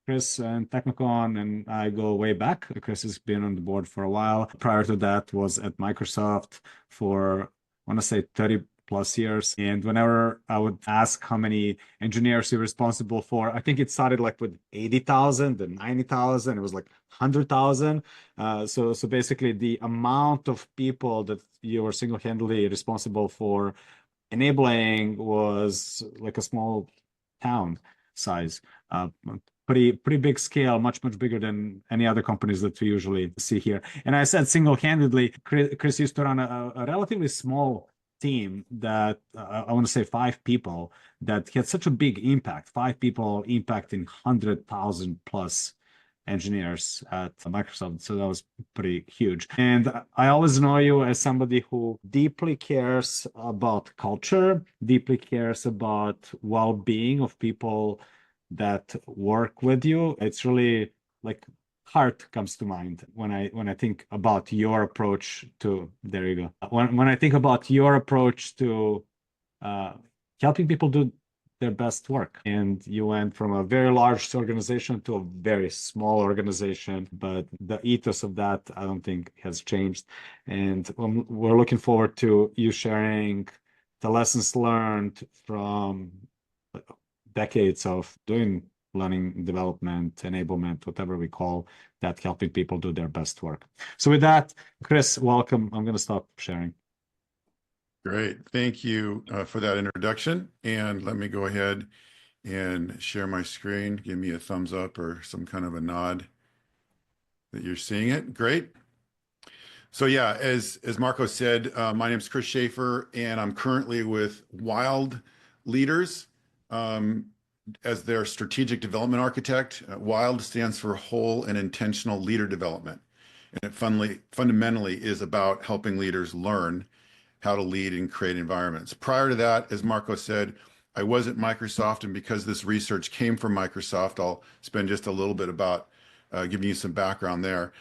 Chris and Technicon and I go way back. Chris has been on the board for a while. Prior to that was at Microsoft for, I want to say 30 plus years. And whenever I would ask how many engineers you're responsible for, I think it started like with 80,000 and 90,000. It was like 100,000. So basically the amount of people that you were single-handedly responsible for enabling was like a small town size. Pretty big scale, much bigger than any other companies that we usually see here. And I said single-handedly, Chris used to run a relatively small team that I want to say 5 people that had such a big impact. 5 people impacting 100,000 plus engineers at Microsoft. So that was pretty huge. And I always know you as somebody who deeply cares about culture, deeply cares about well-being of people that work with you. It's really like heart comes to mind when I think about your approach to, there you go. When I think about your approach to helping people do their best work. And you went from a very large organization to a very small organization, but the ethos of that I don't think has changed. And we're looking forward to you sharing the lessons learned from decades of doing learning development, enablement, whatever we call that, helping people do their best work. So with that, Chris, welcome. I'm going to stop sharing. Great. Thank you for that introduction. And let me go ahead and share my screen. Give me a thumbs up or some kind of a nod that you're seeing it. Great. So yeah, as Marco said, my name is Chris Shaffer, and I'm currently with Wild Leaders as their strategic development architect. Wild stands for Whole and Intentional Leader Development. And it fundamentally is about helping leaders learn how to lead and create environments. Prior to that, as Marco said, I was at Microsoft, and because this research came from Microsoft, I'll spend just a little bit about giving you some background there.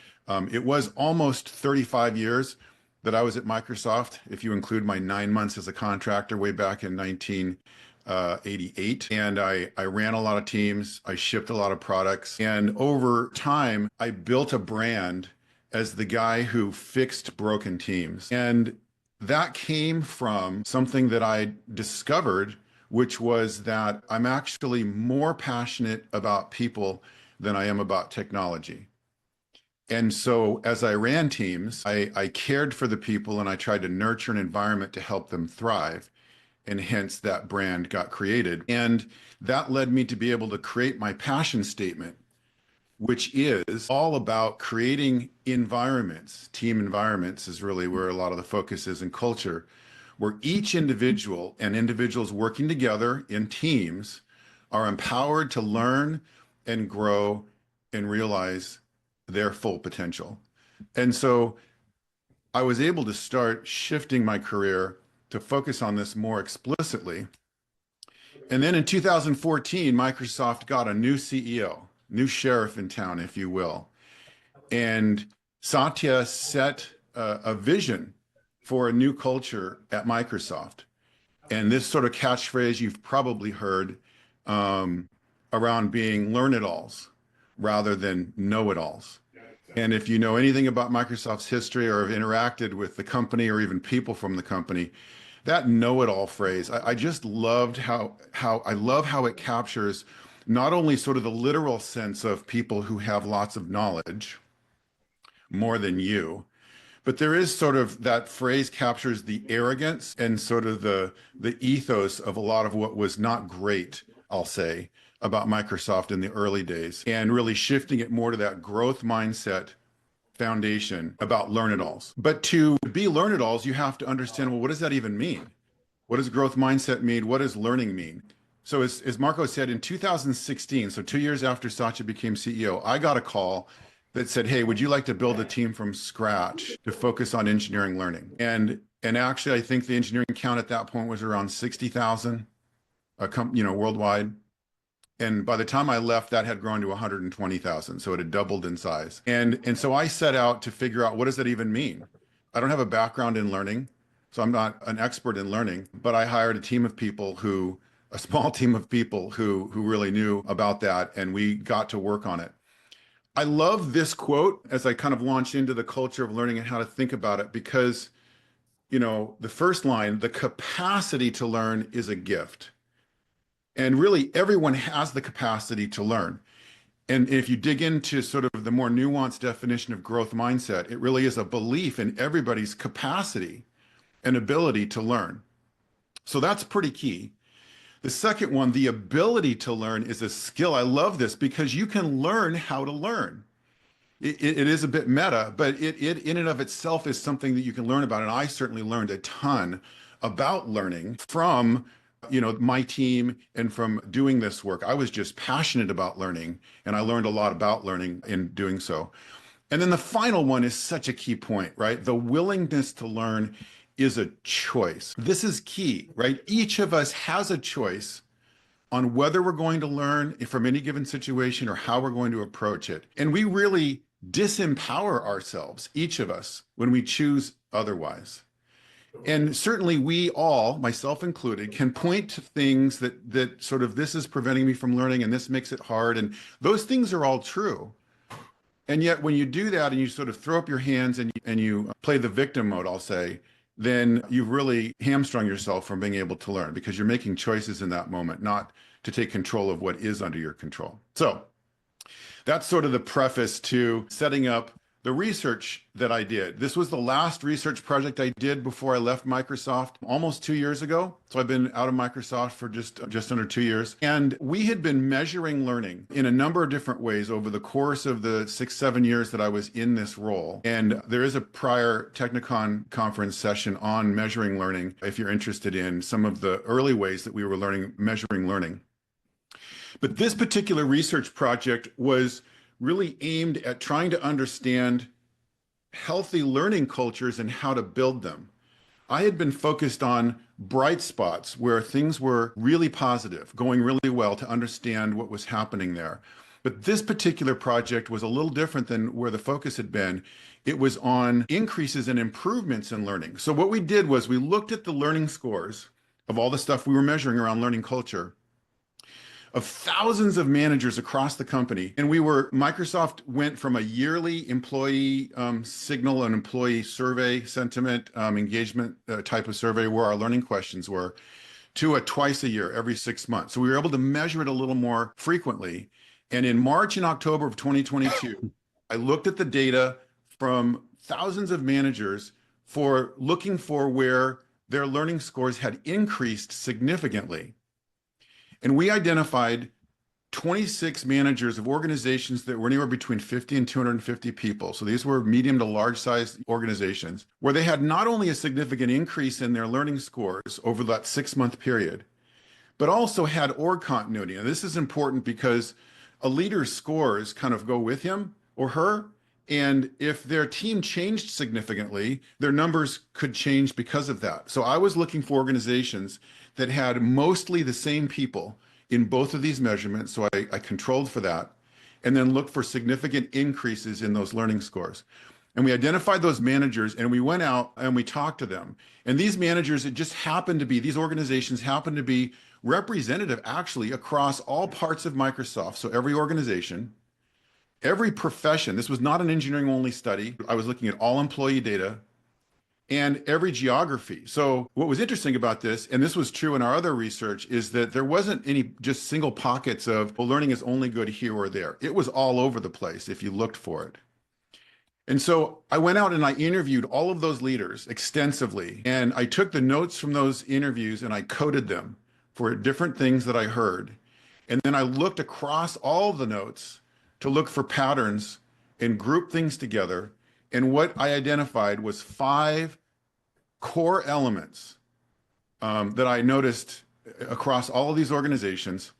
It was almost 35 years that I was at Microsoft, if you include my 9 months as a contractor way back in 1988. And I ran a lot of teams, I shipped a lot of products, and over time, I built a brand as the guy who fixed broken teams. And that came from something that I discovered, which was that I'm actually more passionate about people than I am about technology. And so as I ran teams, I cared for the people and I tried to nurture an environment to help them thrive. And hence that brand got created. And that led me to be able to create my passion statement, which is all about creating environments. Team environments is really where a lot of the focus is in culture, where each individual and individuals working together in teams are empowered to learn and grow and realize their full potential. And so I was able to start shifting my career to focus on this more explicitly. And then in 2014, Microsoft got a new CEO, new sheriff in town, if you will. And Satya set a vision for a new culture at Microsoft. And this sort of catchphrase you've probably heard around being learn-it-alls rather than know-it-alls. And if you know anything about Microsoft's history or have interacted with the company or even people from the company, that know-it-all phrase, I just loved how I love how it captures not only sort of the literal sense of people who have lots of knowledge, more than you, but there is sort of that phrase captures the arrogance and sort of the ethos of a lot of what was not great, I'll say, about Microsoft in the early days, and really shifting it more to that growth mindset foundation about learn-it-alls. But to be learn-it-alls, you have to understand, well, what does that even mean? What does growth mindset mean? What does learning mean? So as Marco said, in 2016, so 2 years after Satya became CEO, I got a call that said, hey, would you like to build a team from scratch to focus on engineering learning? And actually, I think the engineering count at that point was around 60,000, worldwide. And by the time I left, that had grown to 120,000. So it had doubled in size. And so I set out to figure out, what does that even mean? I don't have a background in learning, so I'm not an expert in learning, but I hired a team of people who a small team of people who really knew about that, and we got to work on it. I love this quote as I kind of launch into the culture of learning and how to think about it, because, the first line, the capacity to learn is a gift. And really, everyone has the capacity to learn. And if you dig into sort of the more nuanced definition of growth mindset, it really is a belief in everybody's capacity and ability to learn. So that's pretty key. The second one, the ability to learn, is a skill. I love this because you can learn how to learn. It is a bit meta, but it in and of itself is something that you can learn about. And I certainly learned a ton about learning from, my team and from doing this work. I was just passionate about learning, and I learned a lot about learning in doing so. And then the final one is such a key point, right? The willingness to learn is a choice. This is key, right? Each of us has a choice on whether we're going to learn from any given situation or how we're going to approach it. And we really disempower ourselves, each of us, when we choose otherwise. And certainly we all, myself included, can point to things that sort of, this is preventing me from learning and this makes it hard. And those things are all true. And yet when you do that and you sort of throw up your hands and you play the victim mode, I'll say, then you've really hamstrung yourself from being able to learn, because you're making choices in that moment, not to take control of what is under your control. So that's sort of the preface to setting up the research that I did. This was the last research project I did before I left Microsoft almost 2 years ago. So I've been out of Microsoft for just under 2 years. And we had been measuring learning in a number of different ways over the course of the 6-7 years that I was in this role. And there is a prior Technicon conference session on measuring learning if you're interested in some of the early ways that we were measuring learning. But this particular research project was really aimed at trying to understand healthy learning cultures and how to build them. I had been focused on bright spots where things were really positive, going really well, to understand what was happening there. But this particular project was a little different than where the focus had been. It was on increases and improvements in learning. So what we did was we looked at the learning scores of all the stuff we were measuring around learning culture of thousands of managers across the company. And Microsoft went from a yearly employee signal and employee survey sentiment engagement type of survey where our learning questions were, to a twice a year, every 6 months. So we were able to measure it a little more frequently. And in March and October of 2022, I looked at the data from thousands of managers looking for where their learning scores had increased significantly. And we identified 26 managers of organizations that were anywhere between 50 and 250 people. So these were medium to large size organizations where they had not only a significant increase in their learning scores over that 6-month period, but also had org continuity. And this is important because a leader's scores kind of go with him or her. And if their team changed significantly, their numbers could change because of that. So I was looking for organizations that had mostly the same people in both of these measurements. So I controlled for that, and then looked for significant increases in those learning scores. And we identified those managers, and we went out and we talked to them. And these managers, these organizations happened to be representative actually across all parts of Microsoft. So every organization, every profession. This was not an engineering only study. I was looking at all employee data, and every geography. So what was interesting about this, and this was true in our other research, is that there wasn't any just single pockets of, well, learning is only good here or there. It was all over the place if you looked for it. And so I went out and I interviewed all of those leaders extensively. And I took the notes from those interviews and I coded them for different things that I heard. And then I looked across all the notes to look for patterns and group things together. And what I identified was 5 core elements that I noticed across all of these organizations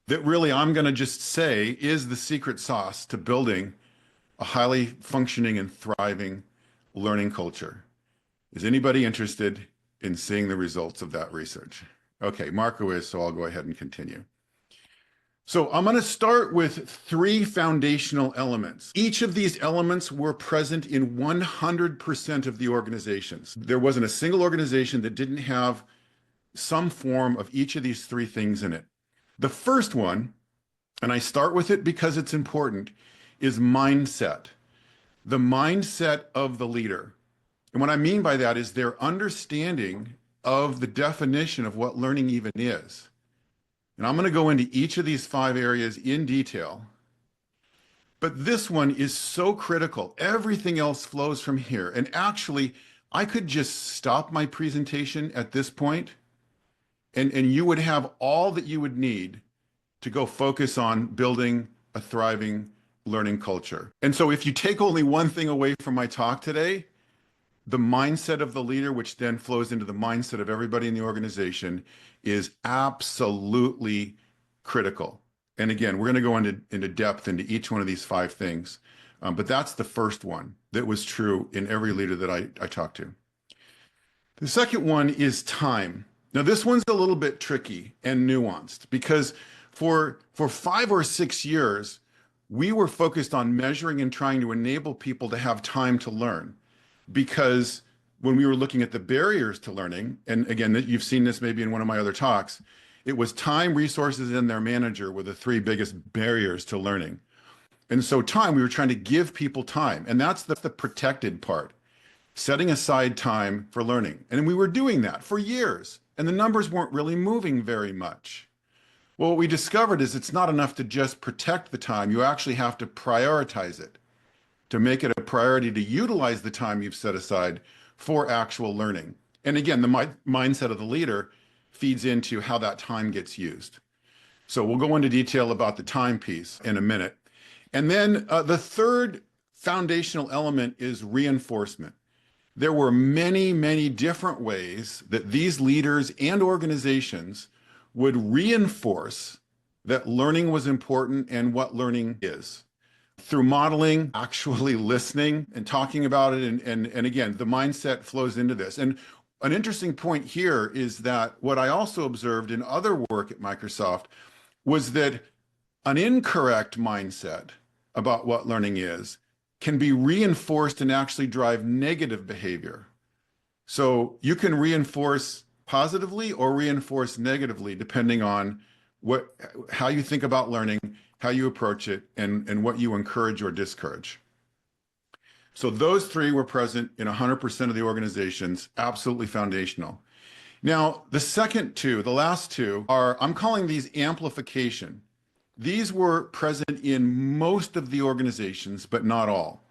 that really, I'm going to just say, is the secret sauce to building a highly functioning and thriving learning culture. Is anybody interested in seeing the results of that research? Okay, Marco is, so I'll go ahead and continue. So I'm going to start with 3 foundational elements. Each of these elements were present in 100% of the organizations. There wasn't a single organization that didn't have some form of each of these three things in it. The first one, and I start with it because it's important, is mindset. The mindset of the leader. And what I mean by that is their understanding of the definition of what learning even is. And I'm going to go into each of these 5 areas in detail. But this one is so critical. Everything else flows from here. And actually, I could just stop my presentation at this point, and you would have all that you would need to go focus on building a thriving learning culture. And so if you take only one thing away from my talk today, the mindset of the leader, which then flows into the mindset of everybody in the organization, is absolutely critical. And again, we're going to go into depth into each one of these 5 things. But that's the first one that was true in every leader that I talked to. The second one is time. Now, this one's a little bit tricky and nuanced because for 5 or 6 years, we were focused on measuring and trying to enable people to have time to learn. Because when we were looking at the barriers to learning, and again, you've seen this maybe in one of my other talks, it was time, resources, and their manager were the 3 biggest barriers to learning. And so time, we were trying to give people time. And that's the protected part, setting aside time for learning. And we were doing that for years. And the numbers weren't really moving very much. Well, what we discovered is it's not enough to just protect the time. You actually have to prioritize it, to make it a priority to utilize the time you've set aside for actual learning. And again, the mindset of the leader feeds into how that time gets used. So we'll go into detail about the time piece in a minute. And then the third foundational element is reinforcement. There were many, many different ways that these leaders and organizations would reinforce that learning was important and what learning is. Through modeling, actually listening and talking about it. And again, the mindset flows into this. And an interesting point here is that what I also observed in other work at Microsoft was that an incorrect mindset about what learning is can be reinforced and actually drive negative behavior. So you can reinforce positively or reinforce negatively depending on how you think about learning, how you approach it, and what you encourage or discourage. So those 3 were present in 100% of the organizations, absolutely foundational. Now, the second 2, the last 2, I'm calling these amplification. These were present in most of the organizations, but not all.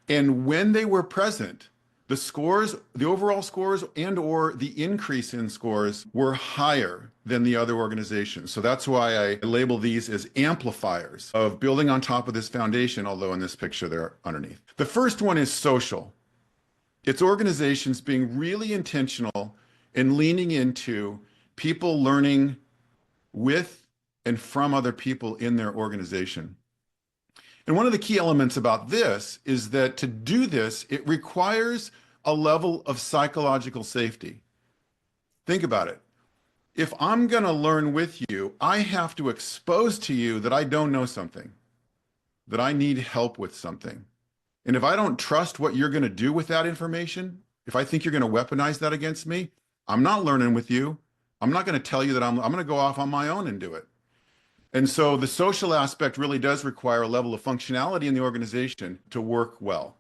And when they were present, the scores, the overall scores and or the increase in scores were higher than the other organizations. So that's why I label these as amplifiers of building on top of this foundation, although in this picture they're underneath. The first one is social. It's organizations being really intentional and leaning into people learning with and from other people in their organization. And one of the key elements about this is that to do this, it requires a level of psychological safety. Think about it. If I'm going to learn with you, I have to expose to you that I don't know something, that I need help with something. And if I don't trust what you're going to do with that information, if I think you're going to weaponize that against me, I'm not learning with you. I'm not going to tell you that I'm going to go off on my own and do it. And so the social aspect really does require a level of functionality in the organization to work well.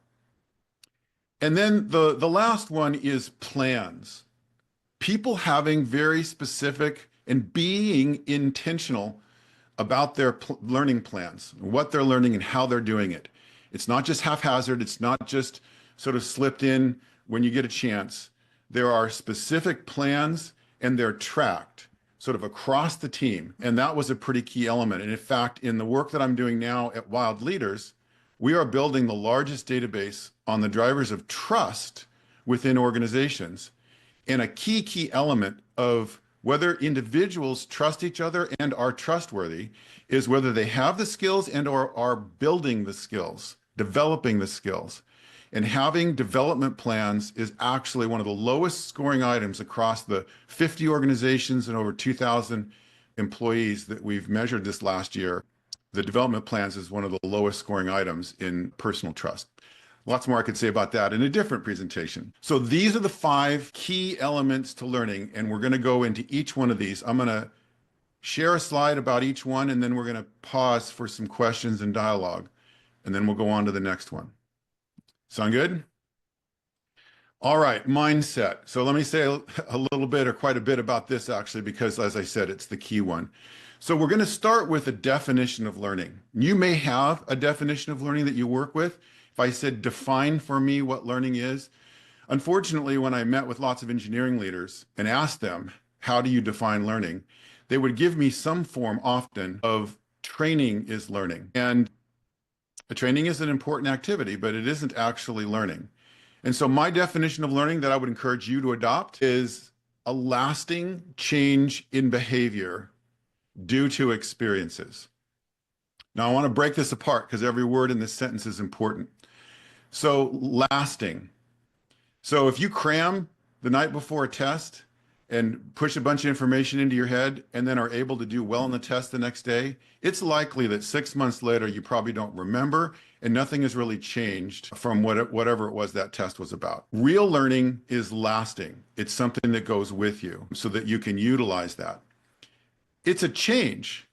And then the last one is plans. People having very specific and being intentional about their learning plans, what they're learning and how they're doing it. It's not just haphazard. It's not just sort of slipped in when you get a chance. There are specific plans and they're tracked sort of across the team. And that was a pretty key element. And in fact, in the work that I'm doing now at Wild Leaders, we are building the largest database on the drivers of trust within organizations. And a key element of whether individuals trust each other and are trustworthy is whether they have the skills and or are building the skills, developing the skills. And having development plans is actually one of the lowest scoring items across the 50 organizations and over 2,000 employees that we've measured this last year. The development plans is one of the lowest scoring items in personal trust. Lots more I could say about that in a different presentation. So these are the 5 key elements to learning, and we're going to go into each one of these. I'm going to share a slide about each one, and then we're going to pause for some questions and dialogue, and then we'll go on to the next one. Sound good? All right, mindset. So let me say a little bit or quite a bit about this actually, because as I said, it's the key one. So we're going to start with a definition of learning. You may have a definition of learning that you work with. If I said, define for me what learning is, unfortunately, when I met with lots of engineering leaders and asked them, how do you define learning? They would give me some form often of training is learning. And training is an important activity, but it isn't actually learning. And so my definition of learning that I would encourage you to adopt is a lasting change in behavior due to experiences. Now I want to break this apart because every word in this sentence is important. So lasting. So if you cram the night before a test and push a bunch of information into your head and then are able to do well in the test the next day, it's likely that 6 months later, you probably don't remember and nothing has really changed from whatever it was that test was about. Real learning is lasting. It's something that goes with you so that you can utilize that. It's a change.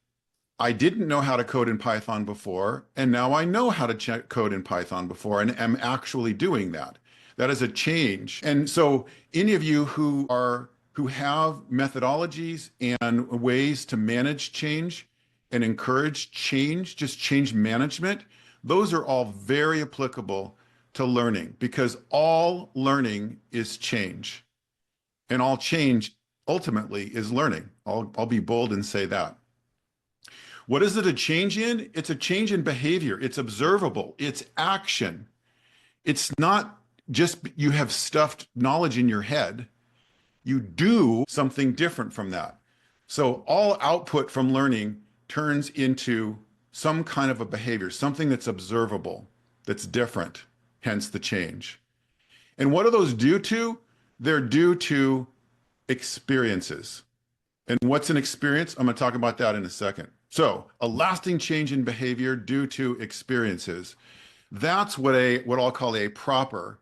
I didn't know how to code in Python before, and now I know how to code in Python before and am actually doing that. That is a change. And so any of you who have methodologies and ways to manage change and encourage change, just change management, those are all very applicable to learning because all learning is change. And all change ultimately is learning. I'll be bold and say that. What is it a change in? It's a change in behavior. It's observable. It's action. It's not just you have stuffed knowledge in your head. You do something different from that. So all output from learning turns into some kind of a behavior, something that's observable, that's different, hence the change. And what are those due to? They're due to experiences. And what's an experience? I'm going to talk about that in a second. So a lasting change in behavior due to experiences. That's what I'll call a proper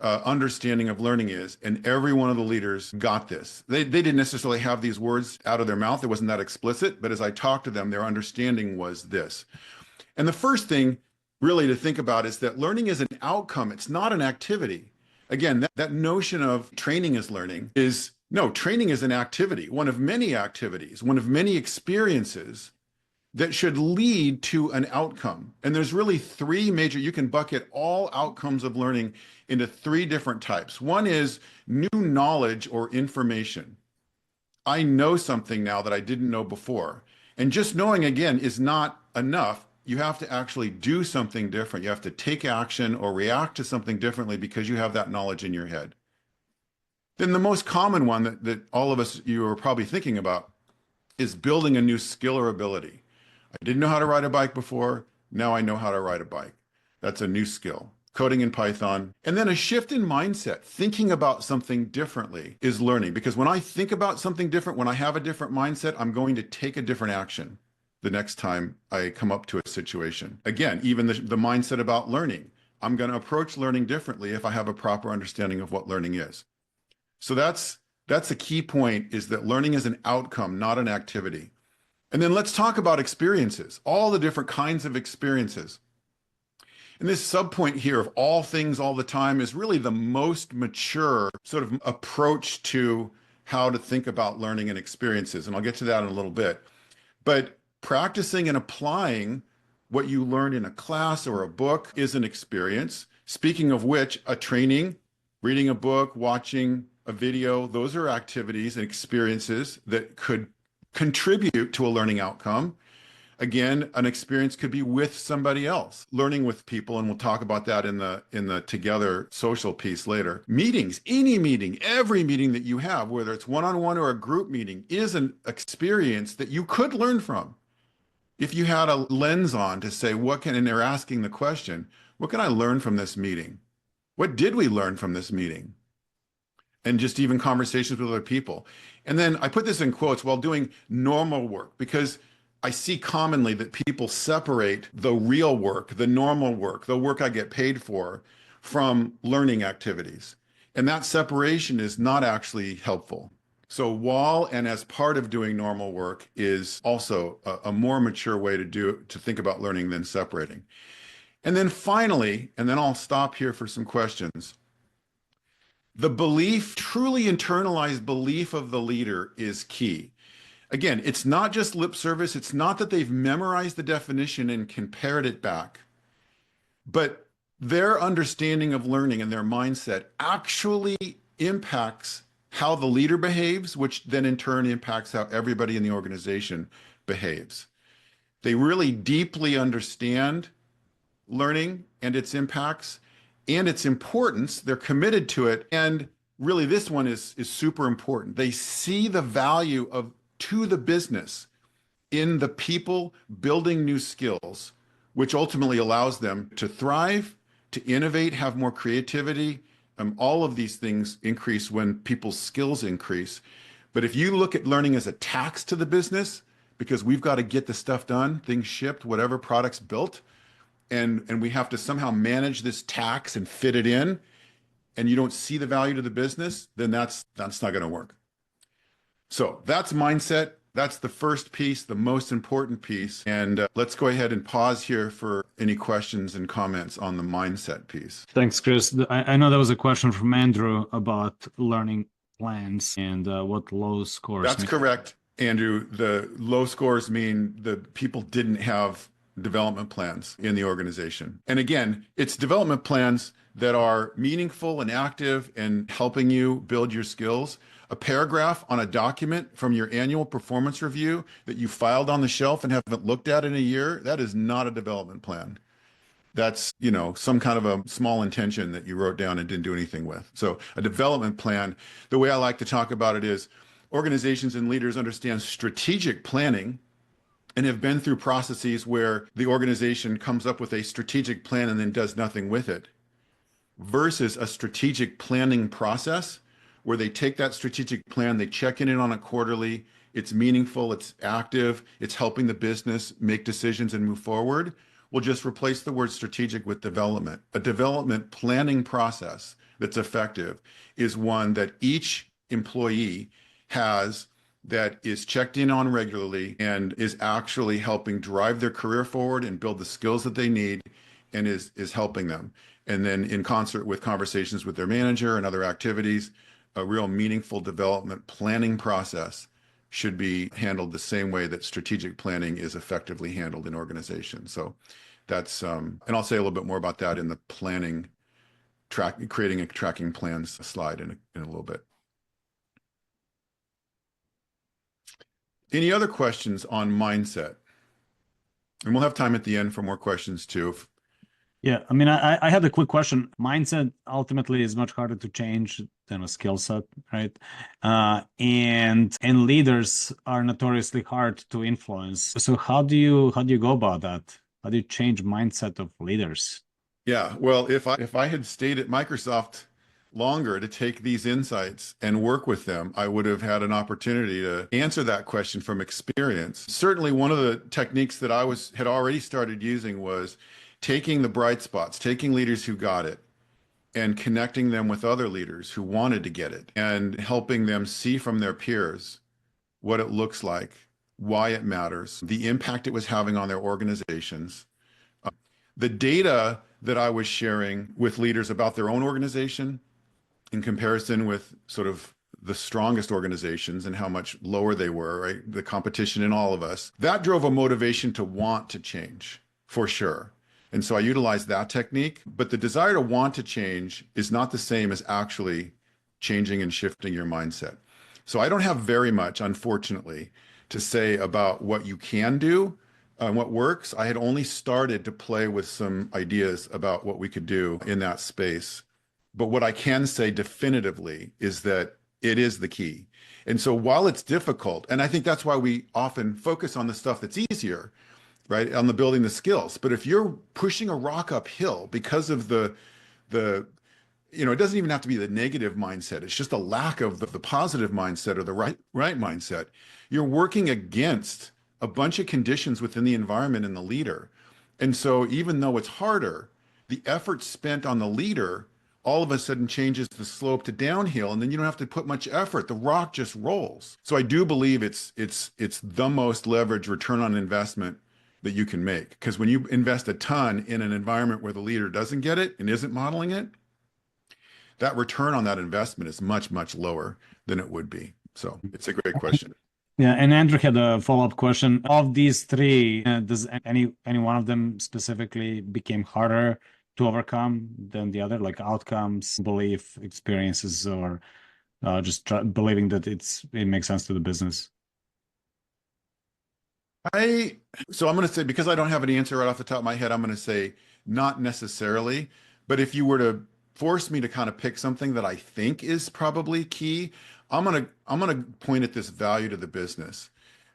understanding of learning is. And every one of the leaders got this. They didn't necessarily have these words out of their mouth. It wasn't that explicit, but as I talked to them, their understanding was this. And the first thing really to think about is that learning is an outcome. It's not an activity. Again, that notion of training is learning is, no, training is an activity, one of many activities, one of many experiences that should lead to an outcome. And there's really 3 major, you can bucket all outcomes of learning into 3 different types. One is new knowledge or information. I know something now that I didn't know before. And just knowing, again, is not enough. You have to actually do something different. You have to take action or react to something differently because you have that knowledge in your head. Then the most common one that all of us, you are probably thinking about is building a new skill or ability. I didn't know how to ride a bike before. Now I know how to ride a bike. That's a new skill. Coding in Python. And then a shift in mindset. Thinking about something differently is learning. Because when I think about something different, when I have a different mindset, I'm going to take a different action the next time I come up to a situation. Again, even the mindset about learning. I'm going to approach learning differently if I have a proper understanding of what learning is. So that's a key point, is that learning is an outcome, not an activity. And then let's talk about experiences, all the different kinds of experiences. And this subpoint here of all things all the time is really the most mature sort of approach to how to think about learning and experiences. And I'll get to that in a little bit. But practicing and applying what you learn in a class or a book is an experience. Speaking of which, a training, reading a book, watching a video, those are activities and experiences that could contribute to a learning outcome. Again, an experience could be with somebody else, learning with people, and we'll talk about that in the together social piece later. Meetings, any meeting, every meeting that you have, whether it's one-on-one or a group meeting, is an experience that you could learn from. If you had a lens on to say, and they're asking the question, what can I learn from this meeting? What did we learn from this meeting? And just even conversations with other people. And then I put this in quotes while doing normal work, because I see commonly that people separate the real work, the normal work, the work I get paid for, from learning activities. And that separation is not actually helpful. So while and as part of doing normal work is also a more mature way to think about learning than separating. And then finally, and then I'll stop here for some questions. The belief, truly internalized belief of the leader is key. Again, it's not just lip service. It's not that they've memorized the definition and can parrot it back, but their understanding of learning and their mindset actually impacts how the leader behaves, which then in turn impacts how everybody in the organization behaves. They really deeply understand learning and its impacts and its importance. They're committed to it. And really, this one is super important. They see the value of to the business in the people building new skills, which ultimately allows them to thrive, to innovate, have more creativity. All of these things increase when people's skills increase. But if you look at learning as a tax to the business, because we've got to get the stuff done, things shipped, whatever products built, and we have to somehow manage this tax and fit it in, and you don't see the value to the business, then that's not going to work. So that's mindset. That's the first piece, the most important piece. And let's go ahead and pause here for any questions and comments on the mindset piece. Thanks, Chris. I know there was a question from Andrew about learning plans and what low scores That's mean. correct, Andrew. The low scores mean the people didn't have development plans in the organization. And again, it's development plans that are meaningful and active and helping you build your skills. A paragraph on a document from your annual performance review that you filed on the shelf and haven't looked at in a year, that is not a development plan. That's, some kind of a small intention that you wrote down and didn't do anything with. So a development plan, the way I like to talk about it is organizations and leaders understand strategic planning and have been through processes where the organization comes up with a strategic plan and then does nothing with it, versus a strategic planning process where they take that strategic plan, they check in on it quarterly, it's meaningful, it's active, it's helping the business make decisions and move forward. We'll just replace the word strategic with development. A development planning process that's effective is one that each employee has, that is checked in on regularly and is actually helping drive their career forward and build the skills that they need, and is helping them. And then in concert with conversations with their manager and other activities, a real meaningful development planning process should be handled the same way that strategic planning is effectively handled in organizations. So that's, and I'll say a little bit more about that in the planning, creating a tracking plans slide in a little bit. Any other questions on mindset? And we'll have time at the end for more questions too. Yeah, I mean, I had a quick question. Mindset ultimately is much harder to change than a skill set, right? And leaders are notoriously hard to influence. So how do you go about that? How do you change mindset of leaders? Yeah, well, if I had stayed at Microsoft longer to take these insights and work with them, I would have had an opportunity to answer that question from experience. Certainly, one of the techniques that I had already started using was taking the bright spots, taking leaders who got it, and connecting them with other leaders who wanted to get it, and helping them see from their peers what it looks like, why it matters, the impact it was having on their organizations. The data that I was sharing with leaders about their own organization in comparison with sort of the strongest organizations and how much lower they were, right? The competition in all of us, that drove a motivation to want to change for sure. And so I utilized that technique, but the desire to want to change is not the same as actually changing and shifting your mindset. So I don't have very much, unfortunately, to say about what you can do and what works. I had only started to play with some ideas about what we could do in that space. But what I can say definitively is that it is the key. And so while it's difficult, and I think that's why we often focus on the stuff that's easier, right? On the building the skills. But if you're pushing a rock uphill because of the it doesn't even have to be the negative mindset. It's just a lack of the positive mindset or the right mindset. You're working against a bunch of conditions within the environment and the leader. And so even though it's harder, the effort spent on the leader all of a sudden changes the slope to downhill, and then you don't have to put much effort. The rock just rolls. So I do believe it's the most leveraged return on investment that you can make. Because when you invest a ton in an environment where the leader doesn't get it and isn't modeling it, that return on that investment is much, much lower than it would be. So it's a great question. Yeah, and Andrew had a follow-up question. Of these three, does any one of them specifically became harder to overcome than the other, like outcomes, belief, experiences, or just believing that it makes sense to the business? So I'm going to say, because I don't have an answer right off the top of my head, I'm going to say not necessarily. But if you were to force me to kind of pick something that I think is probably key, I'm gonna point at this value to the business,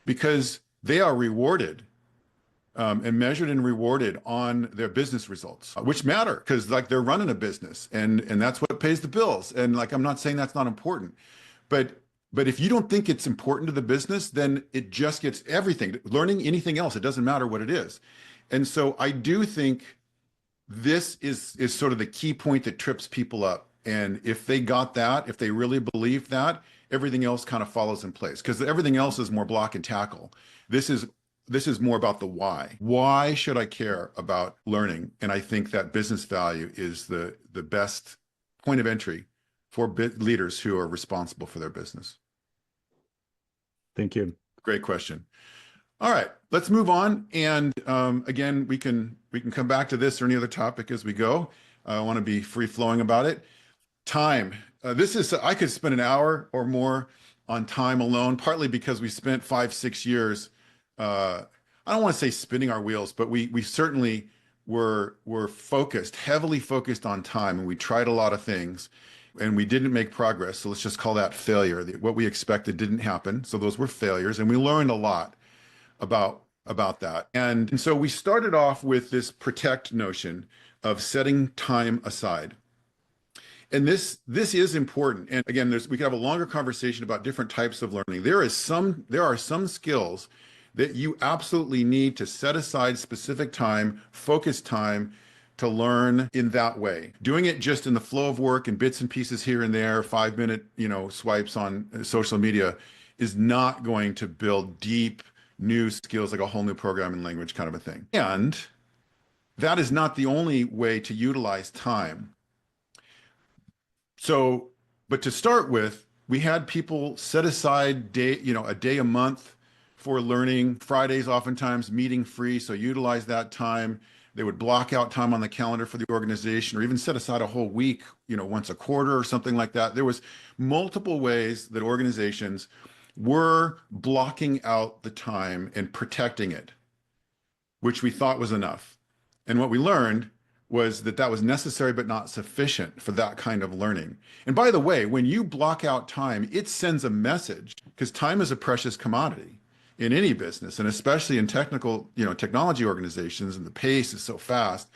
because they are rewarded and measured and rewarded on their business results, which matter because like they're running a business and that's what pays the bills. And like I'm not saying that's not important, but if you don't think it's important to the business, then it just gets everything. Learning anything else, it doesn't matter what it is. And so I do think this is sort of the key point that trips people up. And if they got that, if they really believe that, everything else kind of follows in place, because everything else is more block and tackle. This is more about the why. Why should I care about learning? And I think that business value is the best point of entry for leaders who are responsible for their business. Thank you. Great question. All right, let's move on. And again, we can come back to this or any other topic as we go. I want to be free flowing about it. Time. I could spend an hour or more on time alone, partly because we spent 5-6 years. I don't want to say spinning our wheels, but we certainly were focused, heavily focused on time, and we tried a lot of things, and we didn't make progress. So let's just call that failure. What we expected didn't happen. So those were failures, and we learned a lot about that. And so we started off with this protect notion of setting time aside. And this is important. And again, we could have a longer conversation about different types of learning. There are some skills that you absolutely need to set aside specific time, focus time to learn in that way. Doing it just in the flow of work and bits and pieces here and there, 5-minute, swipes on social media is not going to build deep new skills like a whole new programming language kind of a thing. And that is not the only way to utilize time. So, but to start with, we had people set aside a day a month for learning. Fridays oftentimes meeting free, so utilize that time. They would block out time on the calendar for the organization, or even set aside a whole week, once a quarter or something like that. There was multiple ways that organizations were blocking out the time and protecting it, which we thought was enough. And what we learned was that was necessary but not sufficient for that kind of learning. And by the way, when you block out time, it sends a message, because time is a precious commodity in any business, and especially in technology organizations, and the pace is so fast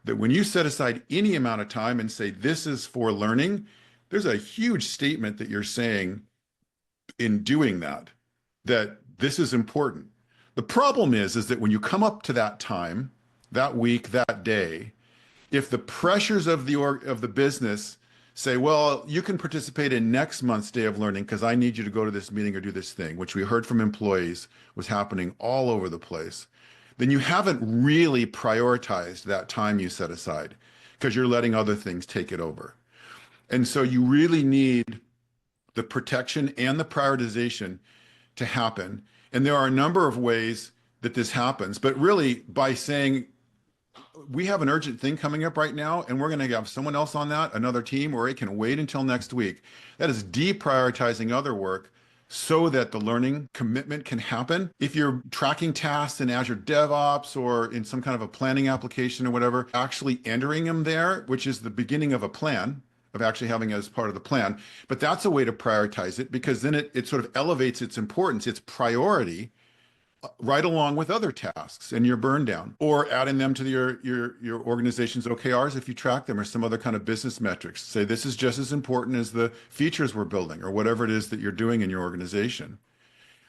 that when you set aside any amount of time and say this is for learning, there's a huge statement that you're saying in doing that this is important. The problem is that when you come up to that time, that week, that day, if the pressures of the business say, well, you can participate in next month's day of learning because I need you to go to this meeting or do this thing, which we heard from employees was happening all over the place, then you haven't really prioritized that time you set aside, because you're letting other things take it over. And so you really need the protection and the prioritization to happen. And there are a number of ways that this happens, but really by saying, we have an urgent thing coming up right now, and we're going to have someone else on that, another team, or it can wait until next week. That is deprioritizing other work so that the learning commitment can happen. If you're tracking tasks in Azure DevOps or in some kind of a planning application or whatever, actually entering them there, which is the beginning of a plan, of actually having it as part of the plan. But that's a way to prioritize it, because then it sort of elevates its importance, its priority, right along with other tasks and your burn down, or adding them to your organization's OKRs if you track them, or some other kind of business metrics. Say this is just as important as the features we're building, or whatever it is that you're doing in your organization,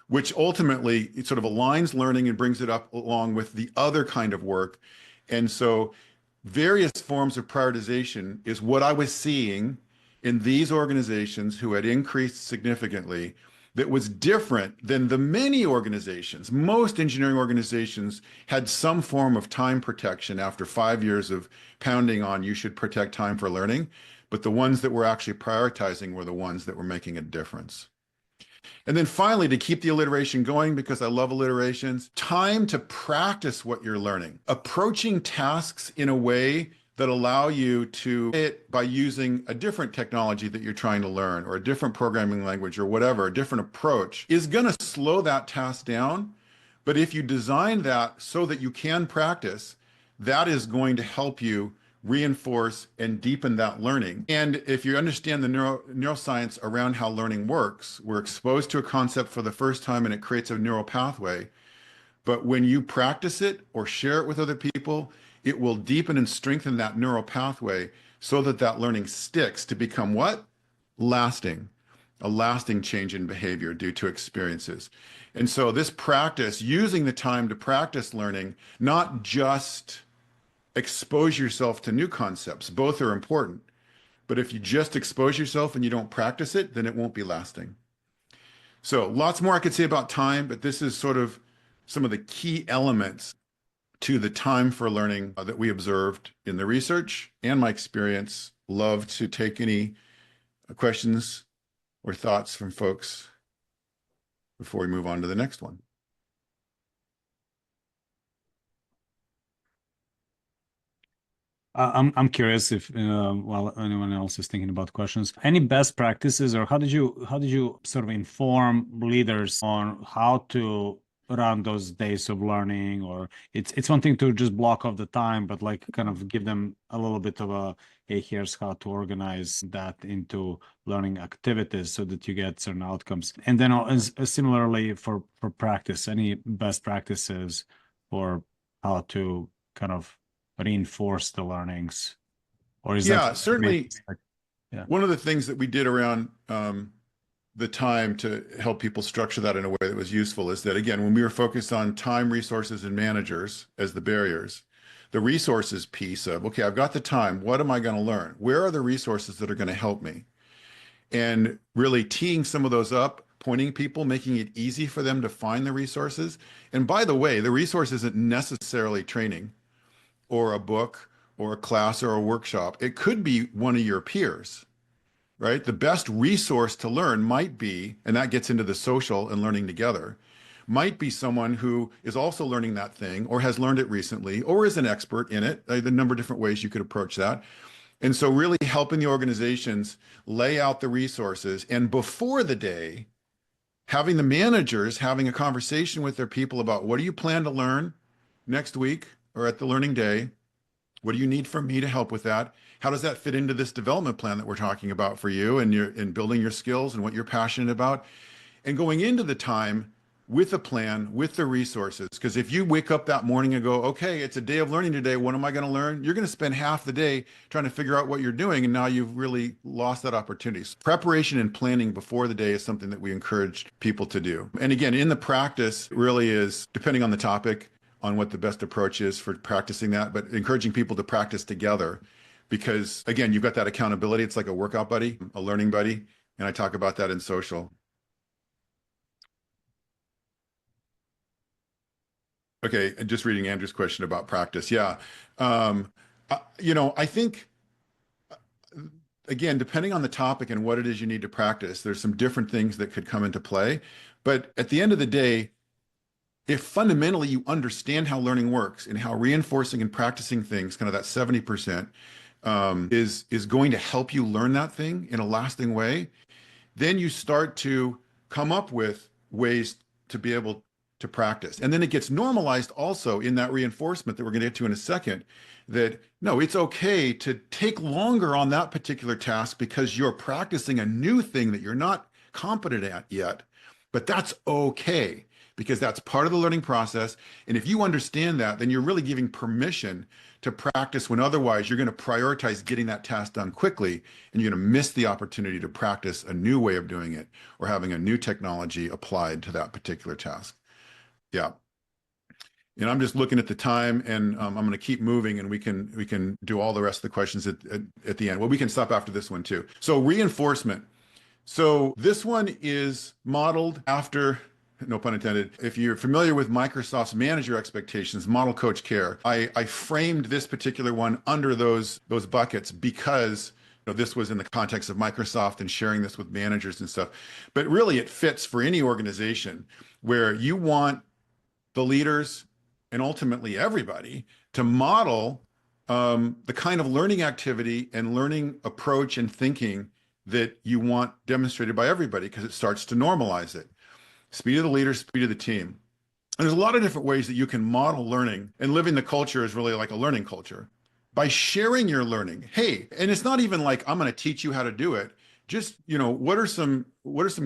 which ultimately it sort of aligns learning and brings it up along with the other kind of work. And so various forms of prioritization is what I was seeing in these organizations who had increased significantly that was different than the many organizations. Most engineering organizations had some form of time protection after 5 years of pounding on you should protect time for learning, but the ones that were actually prioritizing were the ones that were making a difference. And then finally, to keep the alliteration going, because I love alliterations, time to practice what you're learning. Approaching tasks in a way that allow you to it by using a different technology that you're trying to learn or a different programming language or whatever, a different approach is going to slow that task down. But if you design that so that you can practice, that is going to help you reinforce and deepen that learning. And if you understand the neuroscience around how learning works, we're exposed to a concept for the first time and it creates a neural pathway. But when you practice it or share it with other people, it will deepen and strengthen that neural pathway so that that learning sticks to become what? Lasting, a lasting change in behavior due to experiences. And so this practice, using the time to practice learning, not just expose yourself to new concepts. Both are important. But if you just expose yourself and you don't practice it, then it won't be lasting. So lots more I could say about time, but this is sort of some of the key elements to the time for learning that we observed in the research and my experience. Love to take any questions or thoughts from folks before we move on to the next one. I'm curious if while anyone else is thinking about questions, any best practices, or how did you sort of inform leaders on how to run those days of learning? Or it's one thing to just block off the time, but like kind of give them a little bit of a, hey, here's how to organize that into learning activities so that you get certain outcomes. And then similarly for practice, any best practices for how to kind of reinforce the learnings, or is that Yeah, certainly. yeah. One of the things that we did around the time to help people structure that in a way that was useful is that, again, when we were focused on time, resources, and managers as the barriers, the resources piece of, okay, I've got the time. What am I going to learn? Where are the resources that are going to help me? And really teeing some of those up, pointing people, making it easy for them to find the resources. And by the way, the resource isn't necessarily training or a book or a class or a workshop. It could be one of your peers, right? The best resource to learn might be, and that gets into the social and learning together, might be someone who is also learning that thing or has learned it recently or is an expert in it. The number of different ways you could approach that. And so really helping the organizations lay out the resources, and before the day, having the managers having a conversation with their people about what do you plan to learn next week or at the learning day? What do you need from me to help with that? How does that fit into this development plan that we're talking about for you and in building your skills and what you're passionate about? And going into the time with a plan, with the resources. Because if you wake up that morning and go, okay, it's a day of learning today, what am I going to learn? You're going to spend half the day trying to figure out what you're doing, and now you've really lost that opportunity. So preparation and planning before the day is something that we encourage people to do. And again, in the practice really is, depending on the topic, on what the best approach is for practicing that, but encouraging people to practice together. Because again, you've got that accountability. It's like a workout buddy, a learning buddy. And I talk about that in social. Okay, and just reading Andrew's question about practice. Yeah. I think, again, depending on the topic and what it is you need to practice, there's some different things that could come into play. But at the end of the day, if fundamentally you understand how learning works and how reinforcing and practicing things, kind of that 70%, is going to help you learn that thing in a lasting way, then you start to come up with ways to be able to practice. And then it gets normalized also in that reinforcement that we're going to get to in a second, that no, it's okay to take longer on that particular task because you're practicing a new thing that you're not competent at yet. But that's okay because that's part of the learning process. And if you understand that, then you're really giving permission to practice when otherwise you're going to prioritize getting that task done quickly, and you're going to miss the opportunity to practice a new way of doing it or having a new technology applied to that particular task. Yeah. And I'm just looking at the time, and I'm going to keep moving, and we can do all the rest of the questions at the end. Well, we can stop after this one too. So reinforcement. So this one is modeled after, no pun intended, if you're familiar with Microsoft's manager expectations, model coach care. I framed this particular one under those buckets because this was in the context of Microsoft and sharing this with managers and stuff. But really it fits for any organization where you want the leaders and ultimately everybody to model the kind of learning activity and learning approach and thinking that you want demonstrated by everybody, because it starts to normalize it. Speed of the leader, speed of the team. And there's a lot of different ways that you can model learning, and living the culture is really like a learning culture. By sharing your learning, hey, and it's not even like I'm going to teach you how to do it. Just, what are some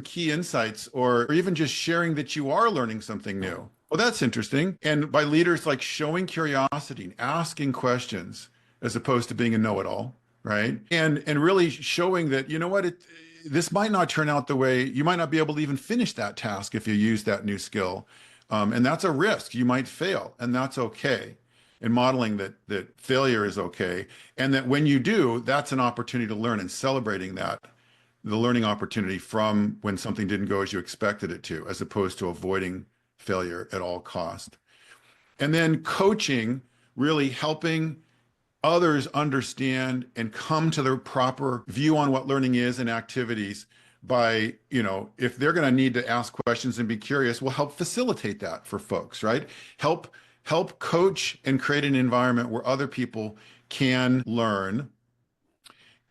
key insights, or even just sharing that you are learning something new. Well, that's interesting. And by leaders, like showing curiosity, asking questions, as opposed to being a know-it-all, right? And really showing that, this might not turn out the way, you might not be able to even finish that task if you use that new skill. And that's a risk. You might fail, and that's okay. And modeling that failure is okay. And that when you do, that's an opportunity to learn, and celebrating that, the learning opportunity from when something didn't go as you expected it to, as opposed to avoiding failure at all cost. And then coaching, really helping others understand and come to the proper view on what learning is and activities by, if they're going to need to ask questions and be curious, we'll help facilitate that for folks, right? Help coach and create an environment where other people can learn.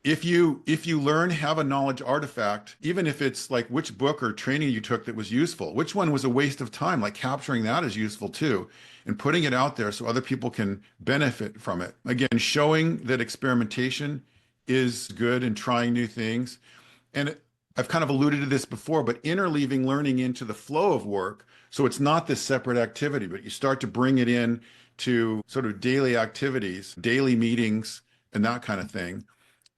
If you learn, have a knowledge artifact, even if it's like which book or training you took that was useful, which one was a waste of time, like capturing that is useful too, and putting it out there so other people can benefit from it. Again, showing that experimentation is good and trying new things. And I've kind of alluded to this before, but interleaving learning into the flow of work. So it's not this separate activity, but you start to bring it in to sort of daily activities, daily meetings, and that kind of thing.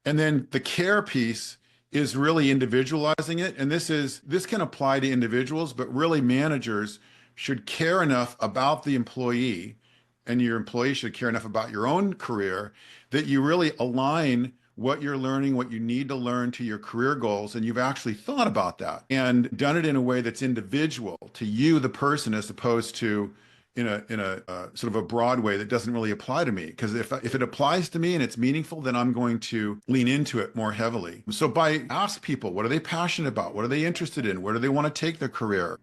And then the care piece is really individualizing it. And this can apply to individuals, but really managers should care enough about the employee, and your employee should care enough about your own career, that you really align what you're learning, what you need to learn, to your career goals. And you've actually thought about that and done it in a way that's individual to you, the person, as opposed to in a sort of a broad way that doesn't really apply to me. Because if it applies to me and it's meaningful, then I'm going to lean into it more heavily. So ask people, what are they passionate about? What are they interested in? Where do they want to take their career?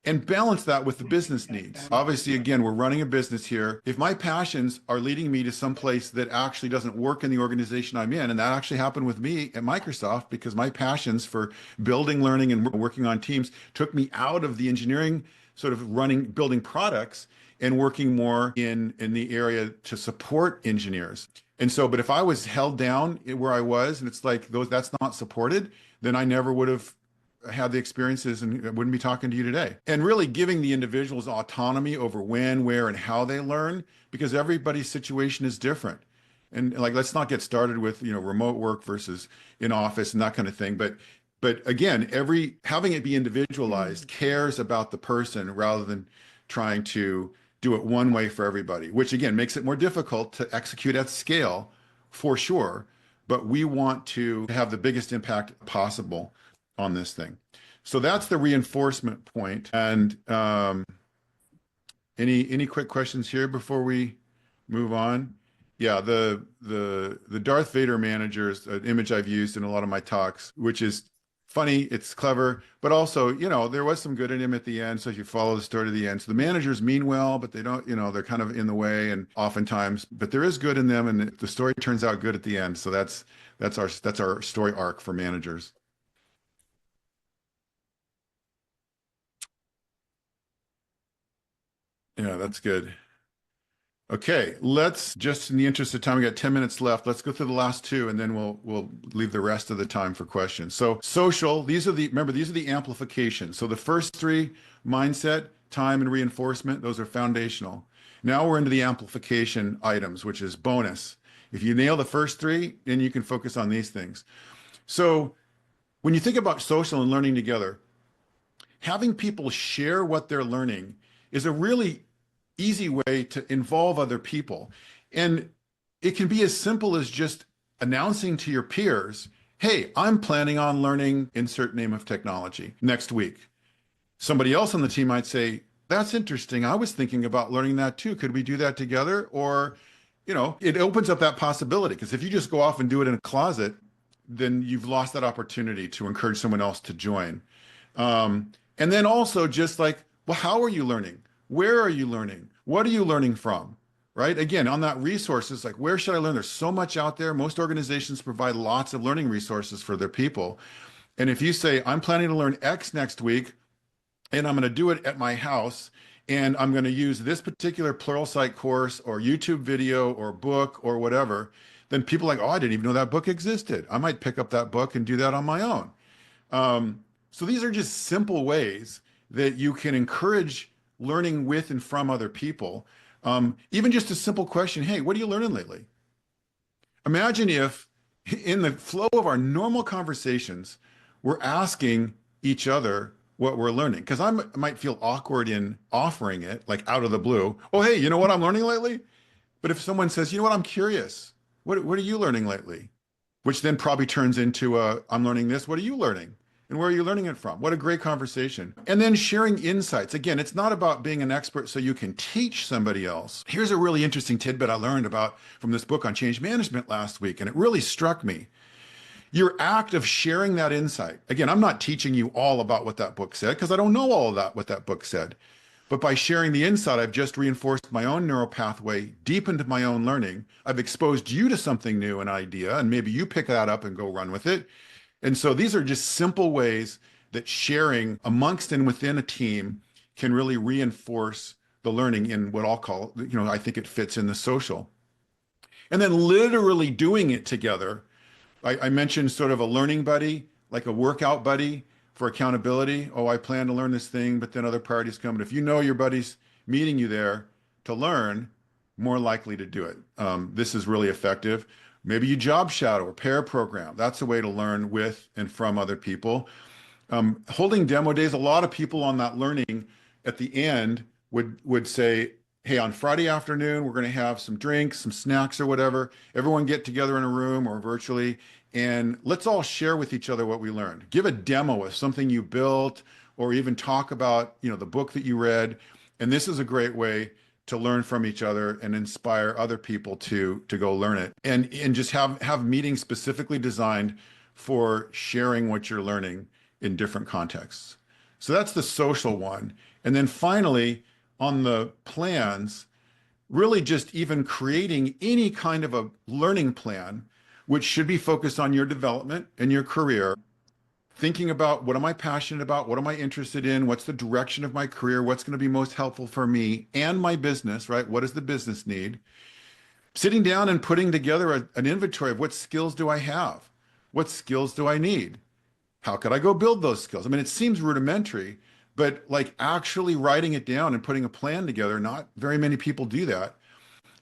And balance that with the business needs. Obviously, again, we're running a business here. If my passions are leading me to some place that actually doesn't work in the organization I'm in, and that actually happened with me at Microsoft, because my passions for building, learning, and working on teams took me out of the engineering sort of building products, and working more in the area to support engineers. And so, but if I was held down where I was, and it's like that's not supported, then I never would have had the experiences and wouldn't be talking to you today. And really giving the individuals autonomy over when, where, and how they learn, because everybody's situation is different. And like, let's not get started with, remote work versus in office and that kind of thing. But again, having it be individualized cares about the person rather than trying to do it one way for everybody, which again makes it more difficult to execute at scale for sure. But we want to have the biggest impact possible on this thing. So that's the reinforcement point. And any quick questions here before we move on? Yeah, the Darth Vader manager is an image I've used in a lot of my talks, which is funny, it's clever, but also, there was some good in him at the end. So if you follow the story to the end, so the managers mean well, but they don't, they're kind of in the way, and oftentimes, but there is good in them, and the story turns out good at the end. So that's our story arc for managers. Yeah, that's good. Okay, let's just, in the interest of time, we got 10 minutes left. Let's go through the last two, and then we'll leave the rest of the time for questions. So social, remember, these are the amplifications. So the first three, mindset, time, and reinforcement, those are foundational. Now we're into the amplification items, which is bonus. If you nail the first three, then you can focus on these things. So when you think about social and learning together, having people share what they're learning is a really easy way to involve other people. And it can be as simple as just announcing to your peers, hey, I'm planning on learning insert name of technology next week. Somebody else on the team might say, that's interesting. I was thinking about learning that too. Could we do that together? Or, it opens up that possibility, because if you just go off and do it in a closet, then you've lost that opportunity to encourage someone else to join. And then also just like, well, how are you learning? Where are you learning? What are you learning from? Right? Again, on that resources, like where should I learn? There's so much out there. Most organizations provide lots of learning resources for their people. And if you say, I'm planning to learn X next week, and I'm going to do it at my house, and I'm going to use this particular Pluralsight course or YouTube video or book or whatever, then people are like, oh, I didn't even know that book existed. I might pick up that book and do that on my own. So these are just simple ways that you can encourage learning with and from other people. Even just a simple question, hey, what are you learning lately? Imagine if in the flow of our normal conversations, we're asking each other what we're learning. Because I might feel awkward in offering it, like out of the blue. Oh, hey, you know what I'm learning lately? But if someone says, you know what, I'm curious. What are you learning lately? Which then probably turns into I'm learning this. What are you learning? And where are you learning it from? What a great conversation. And then sharing insights. Again, it's not about being an expert so you can teach somebody else. Here's a really interesting tidbit I learned about from this book on change management last week, and it really struck me. Your act of sharing that insight. Again, I'm not teaching you all about what that book said because I don't know all of that, what that book said. But by sharing the insight, I've just reinforced my own neural pathway, deepened my own learning. I've exposed you to something new, an idea, and maybe you pick that up and go run with it. And so these are just simple ways that sharing amongst and within a team can really reinforce the learning in what I'll call, I think it fits in the social. And then literally doing it together. I mentioned sort of a learning buddy, like a workout buddy for accountability. Oh, I plan to learn this thing, but then other priorities come. But if you know your buddy's meeting you there to learn, more likely to do it. This is really effective. Maybe you job shadow or pair program. That's a way to learn with and from other people. Holding demo days, a lot of people on that learning at the end would say, hey, on Friday afternoon, we're going to have some drinks, some snacks or whatever. Everyone get together in a room or virtually, and let's all share with each other what we learned. Give a demo of something you built, or even talk about, the book that you read. And this is a great way to learn from each other and inspire other people to go learn it. And just have meetings specifically designed for sharing what you're learning in different contexts. So that's the social one. And then finally, on the plans, really just even creating any kind of a learning plan, which should be focused on your development and your career, thinking about what am I passionate about? What am I interested in? What's the direction of my career? What's going to be most helpful for me and my business, right? What does the business need? Sitting down and putting together an inventory of what skills do I have? What skills do I need? How could I go build those skills? I mean, it seems rudimentary, but like actually writing it down and putting a plan together, not very many people do that.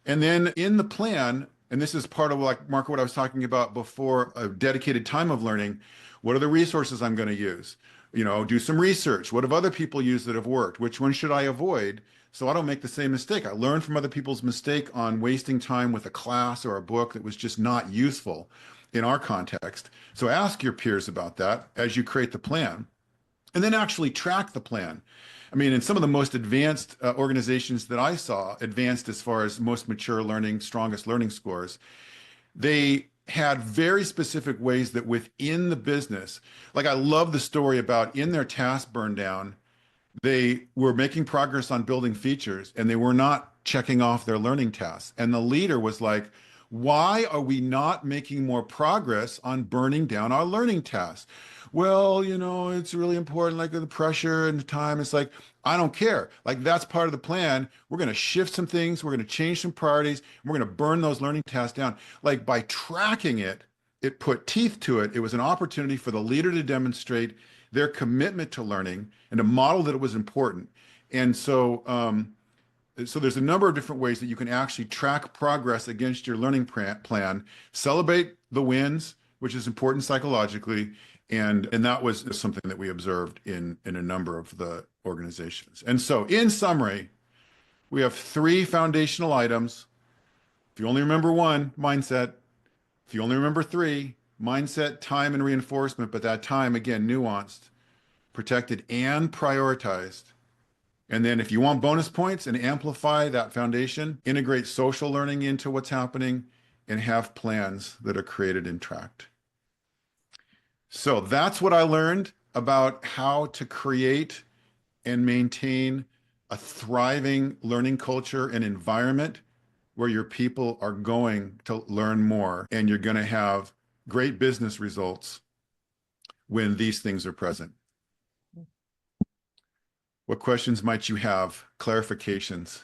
And then in the plan, and this is part of like Marco, what I was talking about before, a dedicated time of learning. What are the resources I'm going to use? Do some research. What have other people used that have worked? Which one should I avoid so I don't make the same mistake? I learned from other people's mistake on wasting time with a class or a book that was just not useful in our context. So ask your peers about that as you create the plan. And then actually track the plan. I mean, in some of the most advanced organizations that I saw, advanced as far as most mature learning, strongest learning scores, they had very specific ways that within the business, like I love the story about in their task burn down, they were making progress on building features and they were not checking off their learning tasks. And the leader was like, why are we not making more progress on burning down our learning tasks? Well, it's really important, like the pressure and the time. It's like, I don't care. Like that's part of the plan. We're going to shift some things. We're going to change some priorities. We're going to burn those learning tasks down. Like by tracking it, it put teeth to it. It was an opportunity for the leader to demonstrate their commitment to learning and to model that it was important. And so there's a number of different ways that you can actually track progress against your learning plan, celebrate the wins, which is important psychologically. And that was something that we observed in a number of the organizations. And so in summary, We have three foundational items. If you only remember one, mindset. If you only remember three, mindset, time, and reinforcement, but that time, again, nuanced, protected, and prioritized. And then if you want bonus points and amplify that foundation, integrate social learning into what's happening and have plans that are created and tracked. So that's what I learned about how to create and maintain a thriving learning culture and environment where your people are going to learn more and you're going to have great business results when these things are present. What questions might you have? Clarifications?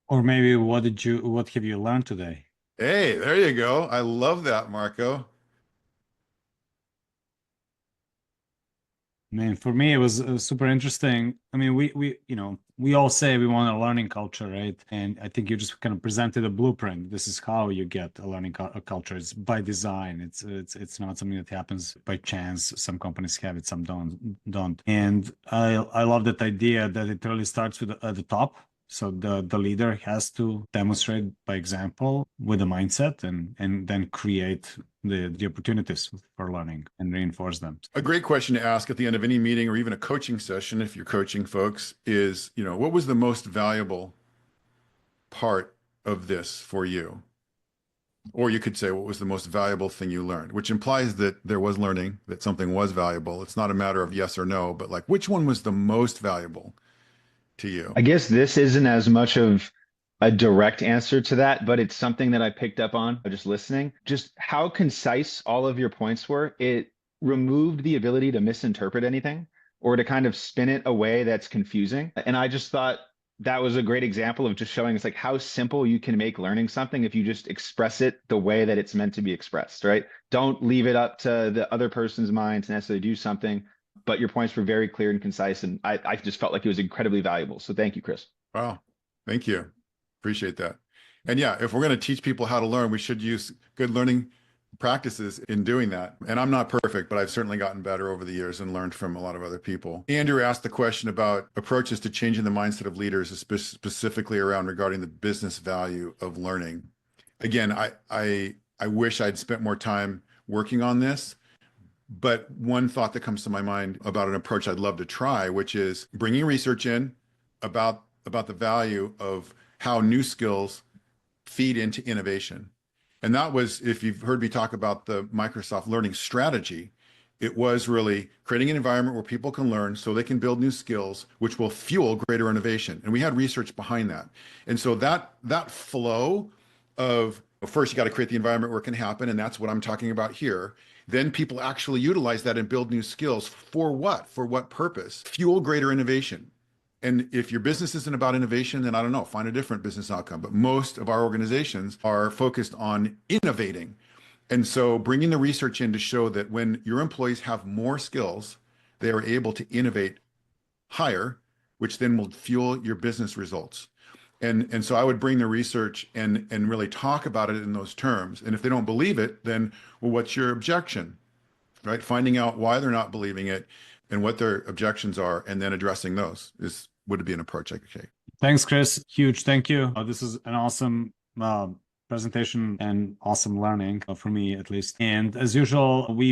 Or maybe what have you learned today? Hey, there you go. I love that, Marco. I mean, for me, it was super interesting. I mean, we all say we want a learning culture, right? And I think you just kind of presented a blueprint. This is how you get a learning culture. It's by design. It's not something that happens by chance. Some companies have it, some don't. And I love that idea that it really starts with at the top. So the leader has to demonstrate by example with a mindset and then create the opportunities for learning and reinforce them. A great question to ask at the end of any meeting or even a coaching session, if you're coaching folks, is, what was the most valuable part of this for you? Or you could say, what was the most valuable thing you learned? Which implies that there was learning, that something was valuable. It's not a matter of yes or no, but like, which one was the most valuable to you? I guess this isn't as much of a direct answer to that, but it's something that I picked up on just listening. Just how concise all of your points were. It removed the ability to misinterpret anything or to kind of spin it a way that's confusing. And I just thought that was a great example of just showing us like how simple you can make learning something if you just express it the way that it's meant to be expressed, right? Don't leave it up to the other person's mind to necessarily do something, but your points were very clear and concise. And I just felt like it was incredibly valuable. So thank you, Chris. Wow. Thank you. Appreciate that. And yeah, if we're going to teach people how to learn, we should use good learning practices in doing that. And I'm not perfect, but I've certainly gotten better over the years and learned from a lot of other people. Andrew asked the question about approaches to changing the mindset of leaders, specifically around regarding the business value of learning. Again, I wish I'd spent more time working on this. But one thought that comes to my mind about an approach I'd love to try, which is bringing research in about the value of how new skills feed into innovation. And that was, if you've heard me talk about the Microsoft learning strategy, it was really creating an environment where people can learn so they can build new skills, which will fuel greater innovation. And we had research behind that. And so that flow of, first, you got to create the environment where it can happen. And that's what I'm talking about here. Then people actually utilize that and build new skills. For what? For what purpose? Fuel greater innovation. And if your business isn't about innovation, then I don't know, find a different business outcome. But most of our organizations are focused on innovating. And so bringing the research in to show that when your employees have more skills, they are able to innovate higher, which then will fuel your business results. And so I would bring the research and really talk about it in those terms. And if they don't believe it, then, well, what's your objection, right? Finding out why they're not believing it and what their objections are, and then addressing those would be an approach I could take. Thanks, Chris. Huge thank you. This is an awesome presentation and awesome learning for me, at least. And as usual, we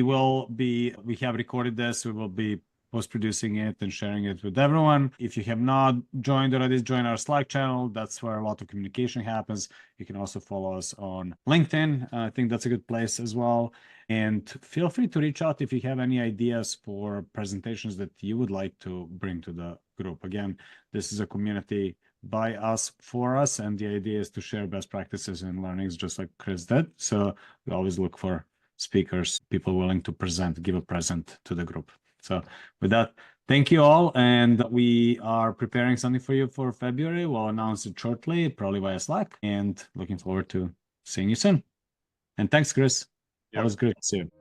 have recorded this. We will be post-producing it and sharing it with everyone. If you have not joined already, join our Slack channel. That's where a lot of communication happens. You can also follow us on LinkedIn. I think that's a good place as well. And feel free to reach out if you have any ideas for presentations that you would like to bring to the group. Again, this is a community by us, for us, and the idea is to share best practices and learnings just like Chris did. So we always look for speakers, people willing to give a present to the group. So with that, thank you all. And we are preparing something for you for February. We'll announce it shortly, probably via Slack, and looking forward to seeing you soon. And thanks, Chris. That was great to see you.